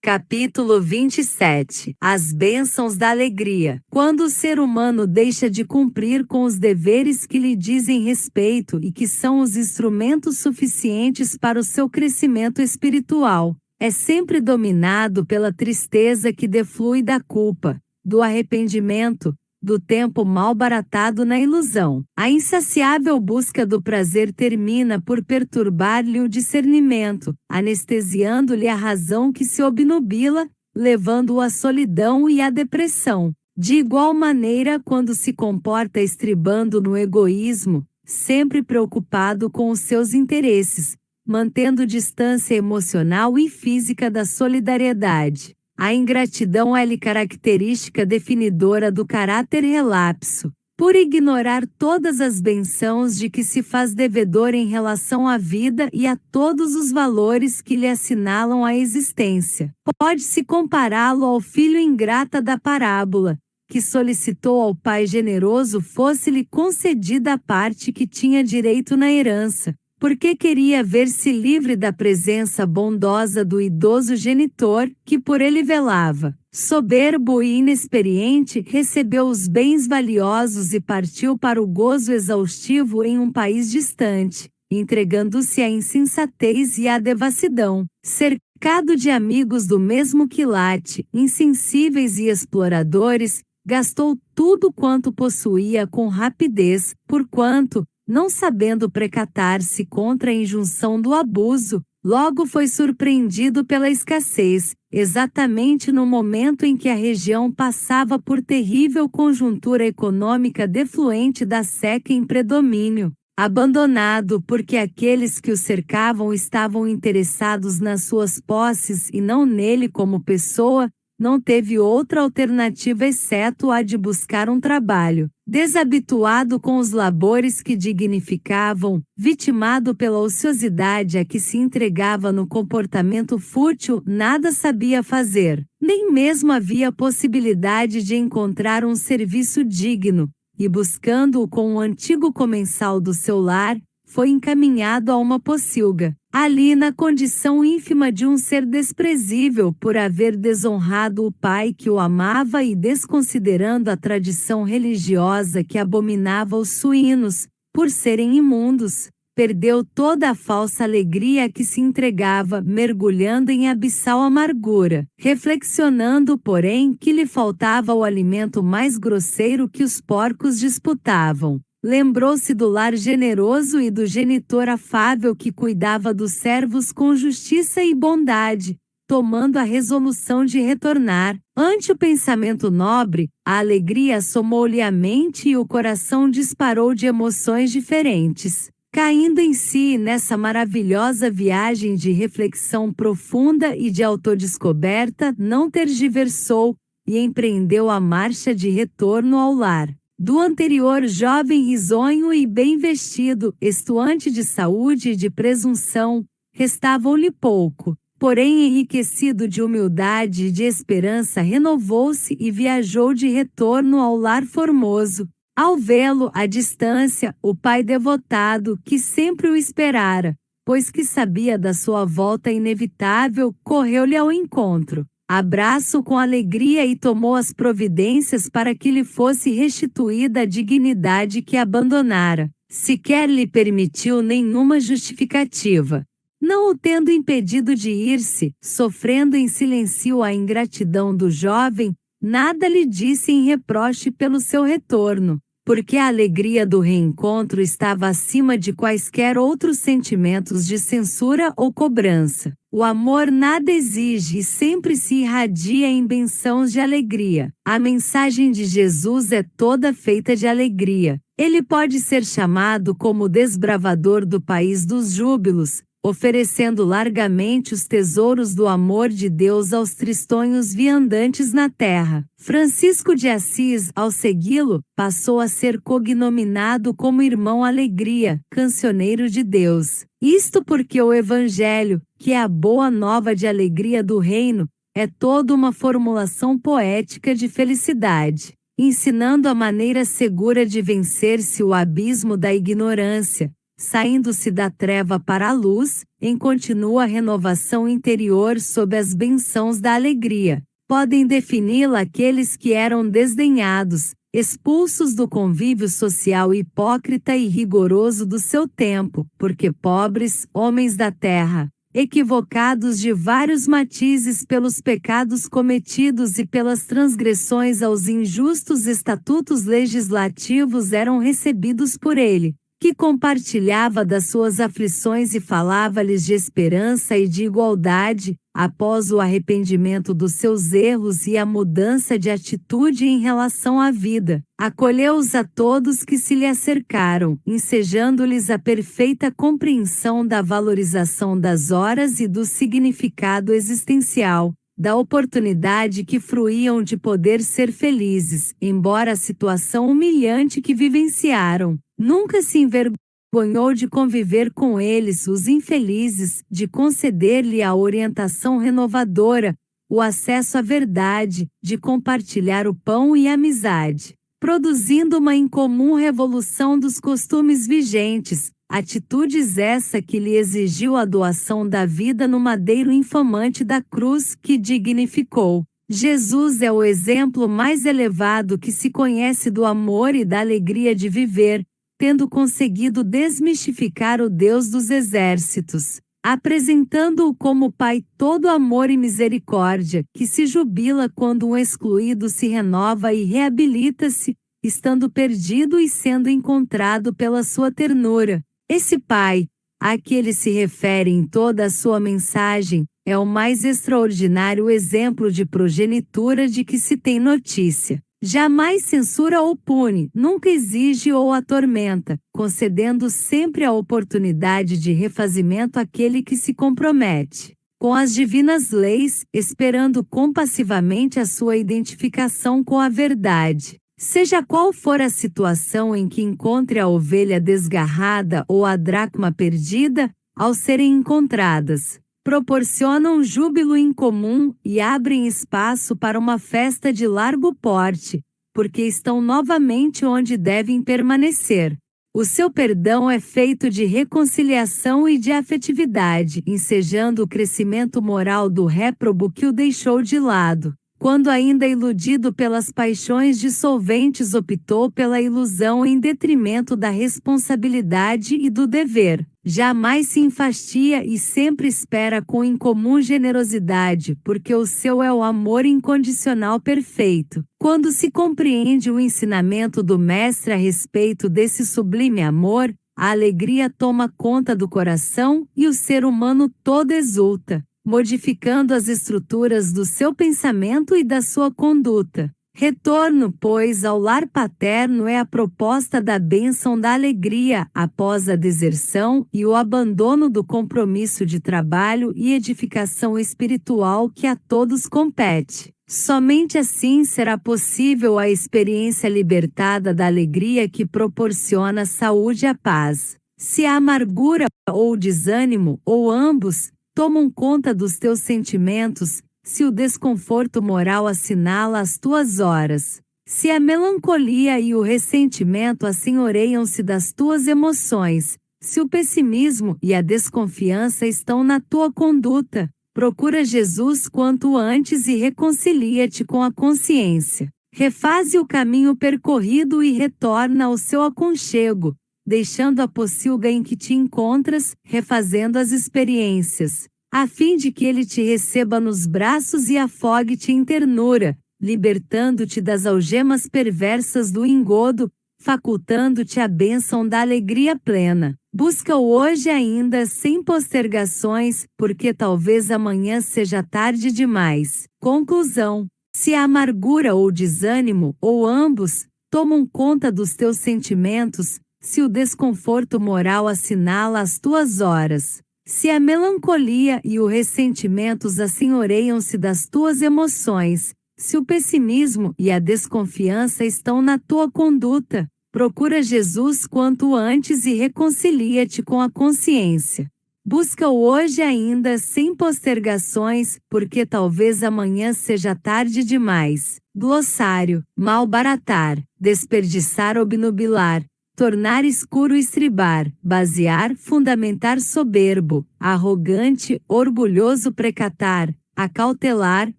Capítulo 27. As bênçãos da alegria. Quando o ser humano deixa de cumprir com os deveres que lhe dizem respeito e que são os instrumentos suficientes para o seu crescimento espiritual, é sempre dominado pela tristeza que deflui da culpa, do arrependimento, do tempo mal baratado na ilusão. A insaciável busca do prazer termina por perturbar-lhe o discernimento, anestesiando-lhe a razão que se obnubila, levando-o à solidão e à depressão. De igual maneira, quando se comporta estribando no egoísmo, sempre preocupado com os seus interesses, mantendo distância emocional e física da solidariedade. A ingratidão é-lhe característica definidora do caráter relapso. Por ignorar todas as bênçãos de que se faz devedor em relação à vida e a todos os valores que lhe assinalam a existência, pode-se compará-lo ao filho ingrata da parábola, que solicitou ao pai generoso fosse-lhe concedida a parte que tinha direito na herança, porque queria ver-se livre da presença bondosa do idoso genitor, que por ele velava. Soberbo e inexperiente, recebeu os bens valiosos e partiu para o gozo exaustivo em um país distante, entregando-se à insensatez e à devassidão. Cercado de amigos do mesmo quilate, insensíveis e exploradores, gastou tudo quanto possuía com rapidez, porquanto, não sabendo precatar-se contra a injunção do abuso, logo foi surpreendido pela escassez, exatamente no momento em que a região passava por terrível conjuntura econômica defluente da seca em predomínio. Abandonado porque aqueles que o cercavam estavam interessados nas suas posses e não nele como pessoa, não teve outra alternativa exceto a de buscar um trabalho. Desabituado com os labores que dignificavam, vitimado pela ociosidade a que se entregava no comportamento fútil, nada sabia fazer. Nem mesmo havia possibilidade de encontrar um serviço digno, e buscando-o com o antigo comensal do seu lar, foi encaminhado a uma pocilga. Ali, na condição ínfima de um ser desprezível por haver desonrado o pai que o amava e desconsiderando a tradição religiosa que abominava os suínos, por serem imundos, perdeu toda a falsa alegria a que se entregava, mergulhando em abissal amargura, reflexionando, porém, que lhe faltava o alimento mais grosseiro que os porcos disputavam. Lembrou-se do lar generoso e do genitor afável que cuidava dos servos com justiça e bondade, tomando a resolução de retornar. Ante o pensamento nobre, a alegria assomou-lhe a mente e o coração disparou de emoções diferentes. Caindo em si nessa maravilhosa viagem de reflexão profunda e de autodescoberta, não tergiversou e empreendeu a marcha de retorno ao lar. Do anterior jovem risonho e bem vestido, estuante de saúde e de presunção, restava-lhe pouco, porém enriquecido de humildade e de esperança renovou-se e viajou de retorno ao lar formoso. Ao vê-lo à distância, o pai devotado, que sempre o esperara, pois que sabia da sua volta inevitável, correu-lhe ao encontro. Abraço com alegria e tomou as providências para que lhe fosse restituída a dignidade que abandonara. Sequer lhe permitiu nenhuma justificativa. Não o tendo impedido de ir-se, sofrendo em silêncio a ingratidão do jovem, nada lhe disse em reproche pelo seu retorno, porque a alegria do reencontro estava acima de quaisquer outros sentimentos de censura ou cobrança. O amor nada exige e sempre se irradia em bênçãos de alegria. A mensagem de Jesus é toda feita de alegria. Ele pode ser chamado como o desbravador do país dos júbilos, oferecendo largamente os tesouros do amor de Deus aos tristonhos viandantes na terra. Francisco de Assis, ao segui-lo, passou a ser cognominado como Irmão Alegria, cancioneiro de Deus. Isto porque o Evangelho, que é a boa nova de alegria do reino, é toda uma formulação poética de felicidade, ensinando a maneira segura de vencer-se o abismo da ignorância, saindo-se da treva para a luz, em contínua renovação interior sob as bênçãos da alegria. Podem defini-la aqueles que eram desdenhados, expulsos do convívio social hipócrita e rigoroso do seu tempo, porque pobres, homens da terra, equivocados de vários matizes pelos pecados cometidos e pelas transgressões aos injustos estatutos legislativos eram recebidos por ele, que compartilhava das suas aflições e falava-lhes de esperança e de igualdade, após o arrependimento dos seus erros e a mudança de atitude em relação à vida. Acolheu-os a todos que se lhe acercaram, ensejando-lhes a perfeita compreensão da valorização das horas e do significado existencial, da oportunidade que fruíam de poder ser felizes, embora a situação humilhante que vivenciaram. Nunca se envergonhou de conviver com eles, os infelizes, de conceder-lhe a orientação renovadora, o acesso à verdade, de compartilhar o pão e a amizade, produzindo uma incomum revolução dos costumes vigentes, atitudes essa que lhe exigiu a doação da vida no madeiro infamante da cruz que dignificou. Jesus é o exemplo mais elevado que se conhece do amor e da alegria de viver, tendo conseguido desmistificar o Deus dos exércitos, apresentando-o como Pai todo amor e misericórdia, que se jubila quando um excluído se renova e reabilita-se, estando perdido e sendo encontrado pela sua ternura. Esse Pai, a que ele se refere em toda a sua mensagem, é o mais extraordinário exemplo de progenitura de que se tem notícia. Jamais censura ou pune, nunca exige ou atormenta, concedendo sempre a oportunidade de refazimento àquele que se compromete com as divinas leis, esperando compassivamente a sua identificação com a verdade. Seja qual for a situação em que encontre a ovelha desgarrada ou a dracma perdida, ao serem encontradas, proporcionam júbilo incomum e abrem espaço para uma festa de largo porte, porque estão novamente onde devem permanecer. O seu perdão é feito de reconciliação e de afetividade, ensejando o crescimento moral do réprobo que o deixou de lado, quando ainda iludido pelas paixões dissolventes optou pela ilusão em detrimento da responsabilidade e do dever. Jamais se enfastia e sempre espera com incomum generosidade, porque o seu é o amor incondicional perfeito. Quando se compreende o ensinamento do Mestre a respeito desse sublime amor, a alegria toma conta do coração e o ser humano todo exulta, modificando as estruturas do seu pensamento e da sua conduta. Retorno, pois, ao lar paterno é a proposta da bênção da alegria após a deserção e o abandono do compromisso de trabalho e edificação espiritual que a todos compete. Somente assim será possível a experiência libertada da alegria que proporciona saúde e a paz. Se a amargura ou o desânimo, ou ambos, tomam conta dos teus sentimentos, se o desconforto moral assinala as tuas horas, se a melancolia e o ressentimento assenhoreiam-se das tuas emoções, se o pessimismo e a desconfiança estão na tua conduta, procura Jesus quanto antes e reconcilia-te com a consciência. Refaze o caminho percorrido e retorna ao seu aconchego, deixando a pocilga em que te encontras, refazendo as experiências, a fim de que ele te receba nos braços e afogue-te em ternura, libertando-te das algemas perversas do engodo, facultando-te a bênção da alegria plena. Busca-o hoje ainda sem postergações, porque talvez amanhã seja tarde demais. Conclusão: se a amargura ou desânimo, ou ambos, tomam conta dos teus sentimentos, se o desconforto moral assinala as tuas horas, se a melancolia e o ressentimento assenhoreiam-se das tuas emoções, se o pessimismo e a desconfiança estão na tua conduta, procura Jesus quanto antes e reconcilia-te com a consciência. Busca-o hoje ainda sem postergações, porque talvez amanhã seja tarde demais. Glossário: malbaratar, desperdiçar, obnubilar, tornar escuro estribar, basear, fundamentar soberbo, arrogante, orgulhoso precatar, acautelar,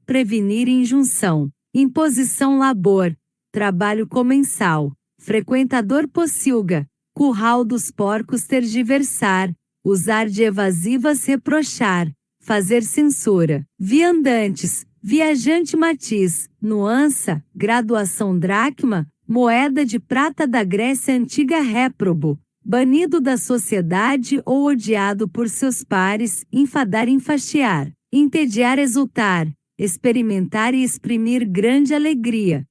prevenir injunção, imposição labor, trabalho comensal, frequentador pocilga, curral dos porcos tergiversar, usar de evasivas reprochar, fazer censura, viandantes, viajante matiz, nuança, graduação dracma, moeda de prata da Grécia Antiga réprobo, banido da sociedade ou odiado por seus pares, enfadar enfastiar, entediar exultar, experimentar e exprimir grande alegria.